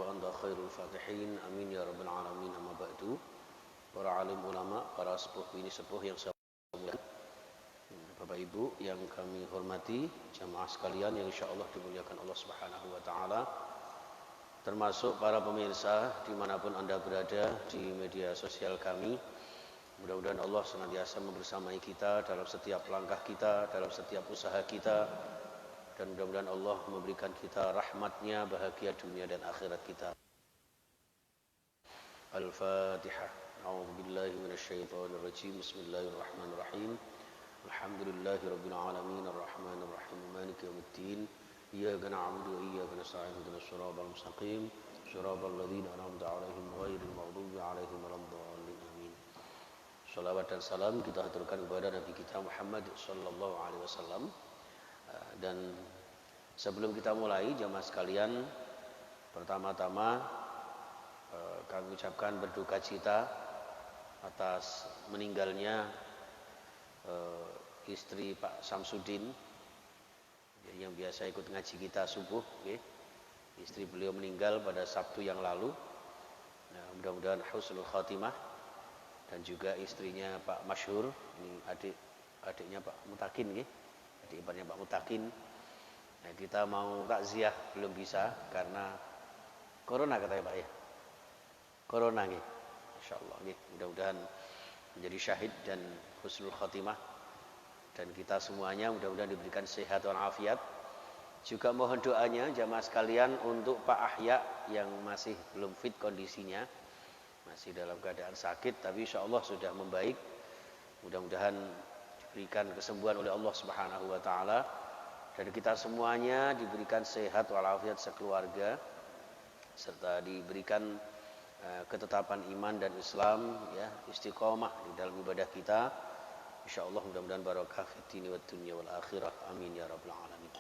wa anta khairul fatihin. Amin ya rabbal alamin. Amma ba'du. Para alim ulama, para sepuh bini sepuh yang saya muliakan, Bapak Ibu yang kami hormati, jamaah sekalian yang insyaallah dimuliakan Allah Subhanahu wa taala, termasuk para pemirsa dimanapun Anda berada di media sosial kami. Mudah-mudahan Allah senantiasa membersamai kita dalam setiap langkah kita, dalam setiap usaha kita, dan mudah-mudahan Allah memberikan kita rahmatnya, bahagia dunia dan akhirat kita. Al-Fatihah. A'udzu billahi minasyaitonir rajim. Bismillahirrahmanirrahim. Alhamdulillahi rabbil alamin arrahmanir rahim maliki yaumiddin. Iyyaka na'budu wa iyyaka nasta'in ihdinas siratal mustaqim siratal ladzina an'amta 'alaihim ghairil maghdubi 'alaihim waladdallin. Amin. Shalawat dan salam kita haturkan kepada Nabi kita Muhammad sallallahu alaihi wasallam. Dan sebelum kita mulai, jamaah sekalian, pertama-tama kami ucapkan berduka cita atas meninggalnya istri Pak Samsudin yang biasa ikut ngaji kita subuh. Istri beliau meninggal pada Sabtu yang lalu. Nah, mudah-mudahan husnul khatimah. Dan juga istrinya Pak Masyhur, ini adiknya Pak Mutakin, adik iparnya Pak Mutakin. Nah, kita mau takziah belum bisa karena corona katanya Pak ya. Corona nih. Insyaallah nih, mudah-mudahan menjadi syahid dan husnul khatimah. Dan kita semuanya mudah-mudahan diberikan sehat dan afiat. Juga mohon doanya jamaah sekalian untuk Pak Ahya yang masih belum fit kondisinya, masih dalam keadaan sakit, tapi insyaallah sudah membaik. Mudah-mudahan diberikan kesembuhan oleh Allah Subhanahu wa taala, dan kita semuanya diberikan sehat walafiat sekeluarga, serta diberikan ketetapan iman dan Islam, ya, istiqomah di dalam ibadah kita. Insyaallah mudah-mudahan barakah fid dini wad dunya wal akhirah. Amin ya rabbal alamin.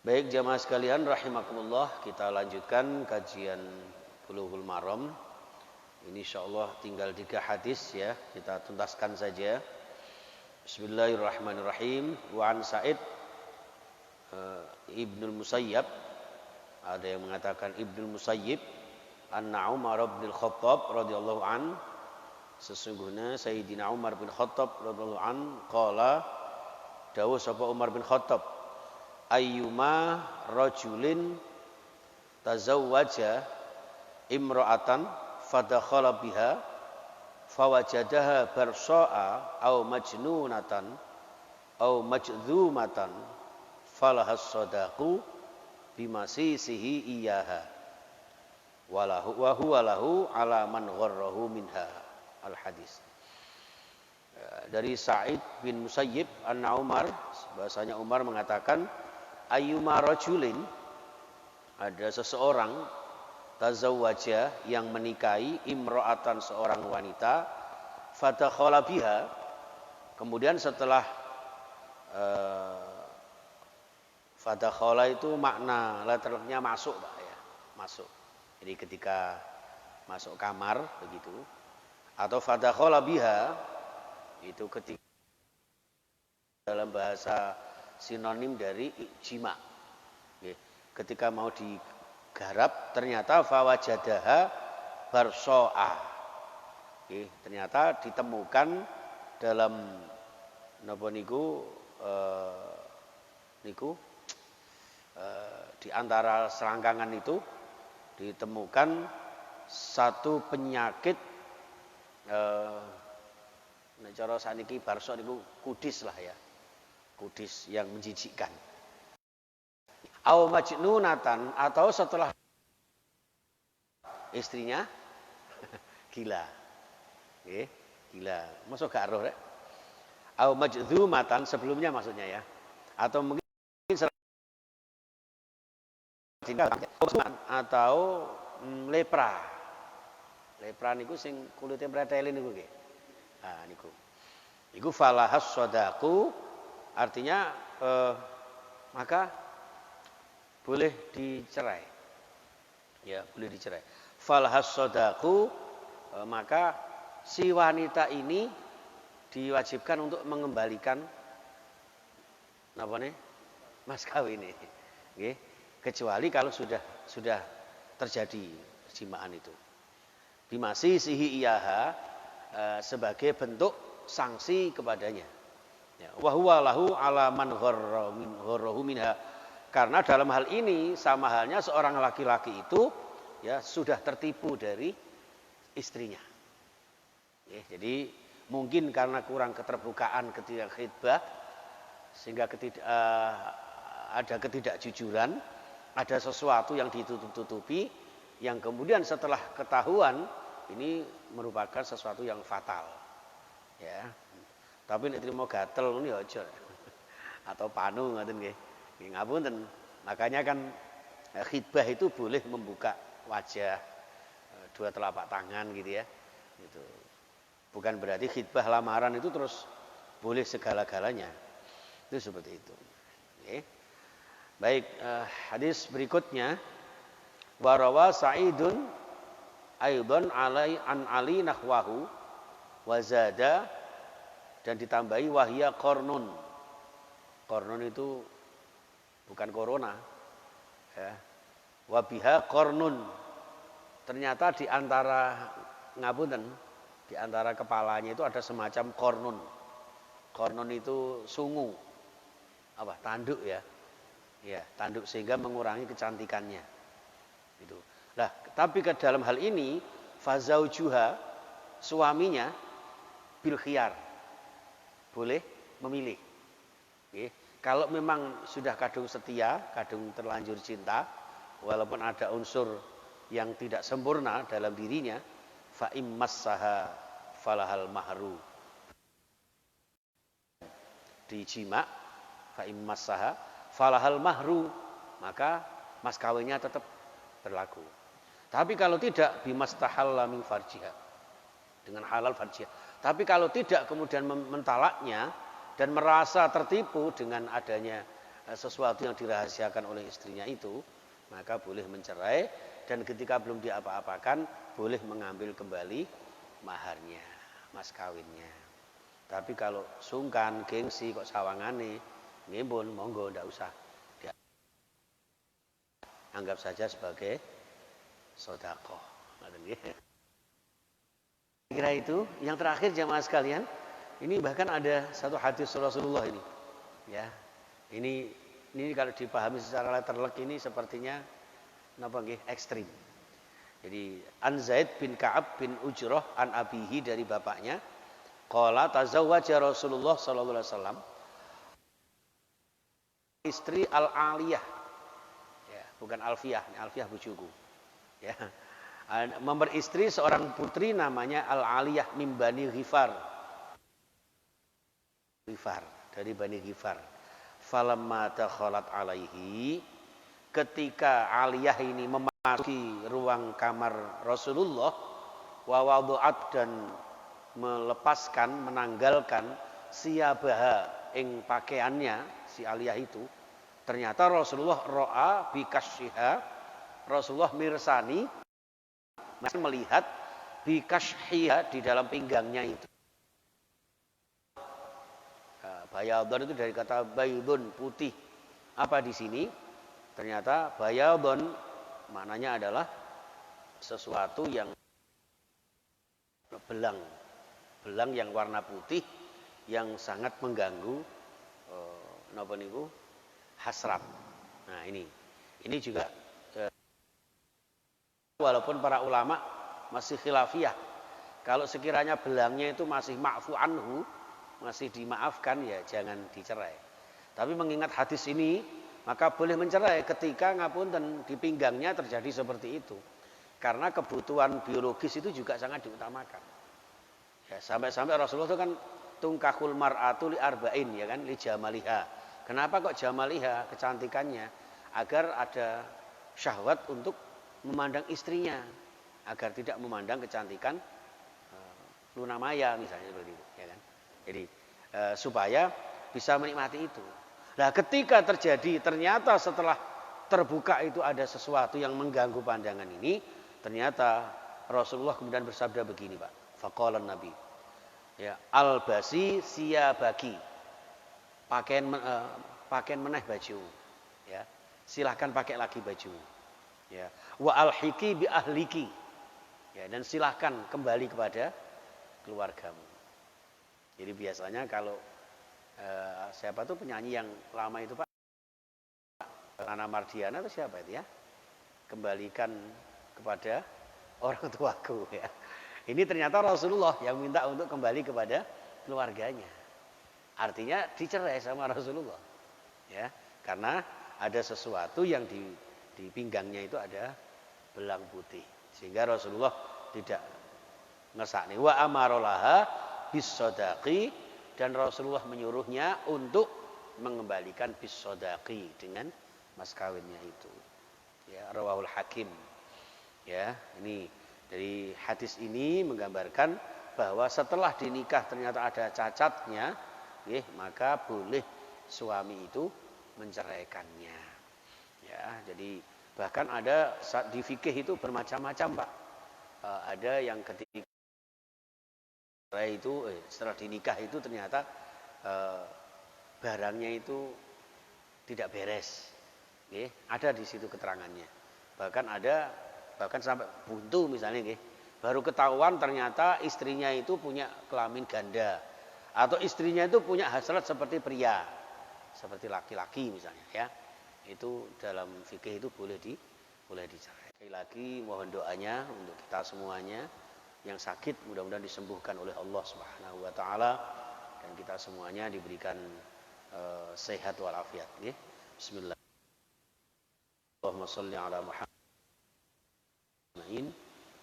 Baik jamaah sekalian rahimakumullah, kita lanjutkan kajian Bulughul Maram. Ini insyaallah tinggal 3 hadis ya, kita tuntaskan saja. Bismillahirrahmanirrahim. Wa an Sa'id Ibnul Musayyab, ada yang mengatakan Ibnul Musayyib, anna Umar bin Khattab radhiyallahu an, sesungguhnya Sayyidina Umar bin Khattab radhiyallahu an qala, dawuh sapa Umar bin Khattab, ayyuma rajulin tazawwaja imra'atan fadakhala biha fawajadaha barsa'a aw majnunatan aw majdzumatan falahas sadaqu bimasisihi iyaha walahu wa huwa lahu ala man gharrahu minha. Al hadis. Dari Sa'id bin Musayyib anna Umar, bahasanya Umar mengatakan, ayyuma rajulin, ada seseorang tazawwaja yang menikahi imra'atan seorang wanita, fadakhala biha, kemudian setelah fadakhala itu makna letternya masuk Pak ya, masuk. Jadi ketika masuk kamar begitu, atau fadakhala biha itu ketika dalam bahasa sinonim dari jima. Ketika mau digarap ternyata fawajadaha barso'a. Ternyata ditemukan dalam napa niku di antara selangkangan itu ditemukan satu penyakit, cara saniki barso niku kudis lah ya, kudis yang menjijikkan. Aw majnunatan, atau setelah istrinya gila, gila, masuk gak roh rek. Aw majdzumatan, sebelumnya maksudnya ya, atau mungkin atau lepra. Lepra niku sing kulite mreteli niku nggih. Nah niku. Iku falahas sadaqu, artinya maka boleh dicerai. Ya, boleh dicerai. Falahas sadaqu, maka si wanita ini diwajibkan untuk mengembalikan napa nih? Mas kawin ini. Nggih. Kecuali kalau sudah terjadi perjimaan itu. Bimasi sihi iyaha sebagai bentuk sanksi kepadanya. Ya, wa huwa lahu ala man gharrahu minha. Karena dalam hal ini sama halnya seorang laki-laki itu ya sudah tertipu dari istrinya. Ya, jadi mungkin karena kurang keterbukaan ketika khidbah sehingga ada ketidakjujuran, ada sesuatu yang ditutup-tutupi yang kemudian setelah ketahuan ini merupakan sesuatu yang fatal. Ya. Tapi nek trimo gatel ngono ya aja. Atau panu ngoten nggih. Nggih ngapunten. Makanya kan khidbah itu boleh membuka wajah, dua telapak tangan gitu ya. Gitu. Bukan berarti khidbah lamaran itu terus boleh segala-galanya. Itu seperti itu. Oke. Baik, hadis berikutnya warawa Sa'idun aidan an Ali nahwahu wazada dan ditambahi wahya qarnun. Qarnun itu bukan corona. Ya. Wabiha qarnun. Ternyata di antara ngapunten, di antara kepalanya itu ada semacam qarnun. Qarnun itu sungu. Apa? Tanduk ya. Ya, tanduk sehingga mengurangi kecantikannya. Gitu. Nah, tapi ke dalam hal ini fazaujuha suaminya bil khiyar. Boleh memilih. Oke. Kalau memang sudah kadung setia, kadung terlanjur cinta, walaupun ada unsur yang tidak sempurna dalam dirinya, fa immassaha falahal mahru. Dijima fa immassaha falahal mahru, maka mas kawinnya tetap berlaku. Tapi kalau tidak bimastahalla min farjiha, dengan halal farjiha. Tapi kalau tidak kemudian mentalaknya dan merasa tertipu dengan adanya sesuatu yang dirahasiakan oleh istrinya itu, maka boleh mencerai dan ketika belum diapa-apakan boleh mengambil kembali maharnya, mas kawinnya. Tapi kalau sungkan, gengsi kok sawangane, ngimpun monggo ndak usah. Ya. Anggap saja sebagai sedekah. Kira itu yang terakhir jamaah sekalian, ini bahkan ada satu hadis Rasulullah ini. Ya. Ini kalau dipahami secara letterlek ini sepertinya napa nggih ekstrim. Jadi An Zaid bin Ka'ab bin Ujrah an abihi dari bapaknya, qala tazawwaja Rasulullah sallallahu alaihi wasallam istri Al-Aliyah. Ya, bukan Alfiyah, Alfiyah bojoku. Ya. Memperistri seorang putri namanya Al-Aliyah min Bani Ghifar. Dari Bani Ghifar. Falamma dakhalat alaihi, ketika Aliyah ini memasuki ruang kamar Rasulullah, wa wadu'at dan melepaskan, menanggalkan siyabaha ing pakaiannya si Aliyah itu, ternyata Rasulullah ro'a bikashiha, Rasulullah mirsani, melihat bikashiha di dalam pinggangnya itu. Bayadon itu dari kata baydun, putih. Apa di sini? Ternyata bayadon maknanya adalah sesuatu yang belang yang warna putih yang sangat mengganggu napa niku hasrat. Nah, ini juga walaupun para ulama masih khilafiyah. Kalau sekiranya belangnya itu masih ma'fu anhu, masih dimaafkan, ya jangan dicerai. Tapi mengingat hadis ini, maka boleh mencerai ketika ngapunten di pinggangnya terjadi seperti itu. Karena kebutuhan biologis itu juga sangat diutamakan. Ya, sampai-sampai Rasulullah itu kan tungkahul mar'atu li arba'in, ya kan, li jamaliha. Kenapa kok jamaliha, kecantikannya? Agar ada syahwat untuk memandang istrinya, agar tidak memandang kecantikan Luna Maya misalnya seperti itu, ya kan? Jadi supaya bisa menikmati itu. Nah, ketika terjadi ternyata setelah terbuka itu ada sesuatu yang mengganggu pandangan ini, ternyata Rasulullah kemudian bersabda begini, Pak. Faqala Nabi, ya, albasi siyabaki. Pakaian meneh baju, ya. Silahkan pakai lagi baju. Ya, wa alhiki bi ahliki. Ya, dan silahkan kembali kepada keluargamu. Jadi biasanya kalau siapa tuh penyanyi yang lama itu Pak? Nana Mardiana atau siapa itu ya? Kembalikan kepada orang tuaku ya. Ini ternyata Rasulullah yang minta untuk kembali kepada keluarganya. Artinya dicerai sama Rasulullah. Ya, karena ada sesuatu yang di pinggangnya itu ada belang putih. Sehingga Rasulullah tidak ngesakni wa amarolaha bisodaqi, dan Rasulullah menyuruhnya untuk mengembalikan bisodaqi dengan mas kawinnya itu. Ya, rawahul Hakim. Ya, ini dari hadis ini menggambarkan bahwa setelah dinikah ternyata ada cacatnya, maka boleh suami itu menceraikannya. Ya, jadi bahkan ada di fikih itu bermacam-macam Pak. Ada yang ketika itu setelah dinikah itu ternyata barangnya itu tidak beres. Ada di situ keterangannya. Bahkan sampai buntu misalnya, baru ketahuan ternyata istrinya itu punya kelamin ganda, atau istrinya itu punya hasrat seperti pria, seperti laki-laki misalnya ya. Itu dalam fikih itu boleh dicerai. Sekali lagi mohon doanya untuk kita semuanya yang sakit mudah-mudahan disembuhkan oleh Allah Subhanahu wa taala, dan kita semuanya diberikan sehat walafiat. Bismillah. Allahumma shalli ala Muhammad.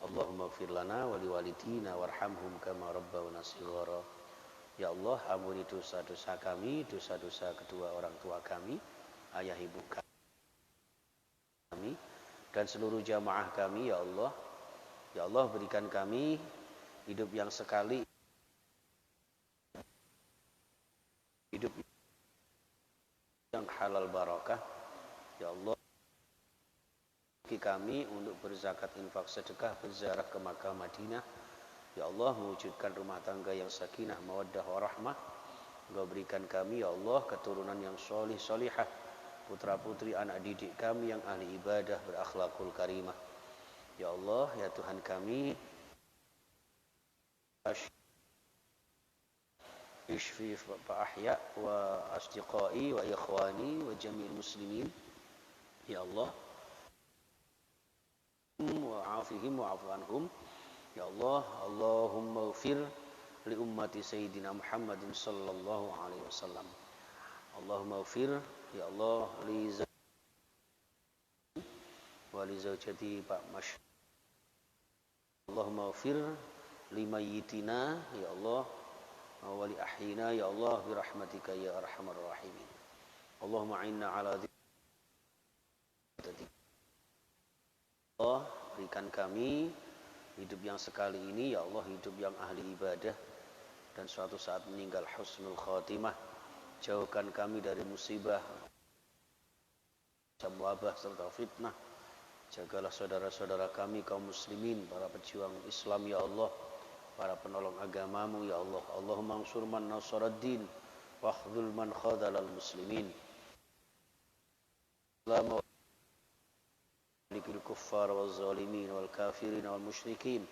Allahumma ighfir lana wa liwalidina warhamhum kama rabbawna shighara. Ya Allah, ampuni dosa-dosa kami, dosa-dosa kedua orang tua kami, ayah ibu kami, dan seluruh jamaah kami. Ya Allah, ya Allah, berikan kami hidup yang sekali, hidup yang halal barakah. Ya Allah, kami untuk berzakat, infak, sedekah, berziarah ke Makkah, Madinah. Ya Allah, mewujudkan rumah tangga yang sakinah, mawaddah, warahmah. Engkau berikan kami ya Allah keturunan yang solih, solihah, putra putri anak didik kami yang ahli ibadah, berakhlakul karimah. Ya Allah, ya Tuhan kami, ishfi fa'ahya wa asdiqai wa ikhwani wa jami'il muslimin. Ya Allah, wa'afihim wa'afu anhum. Ya Allah, Allahumma ighfir li ummati sayyidina Muhammadin sallallahu alaihi wasallam. Allahumma ighfir ya Allah li wa li zawjati Pak Mash. Allahumma ighfir li mayyitina ya Allah wa li ahyina ya Allah bi rahmatika ya arhamar rahimin. Allahumma inna ala dzikri. Allah, berikan kami hidup yang sekali ini ya Allah, hidup yang ahli ibadah, dan suatu saat meninggal husnul khatimah. Jauhkan kami dari musibah, wabah serta fitnah. Jagalah saudara-saudara kami kaum muslimin, para pejuang Islam ya Allah, para penolong agamamu ya Allah. Allahumma ansur man nasaraddin wa khdzul man khadzalal muslimin. Likil kuffar wal zalimin wal kafirin wal musyrikin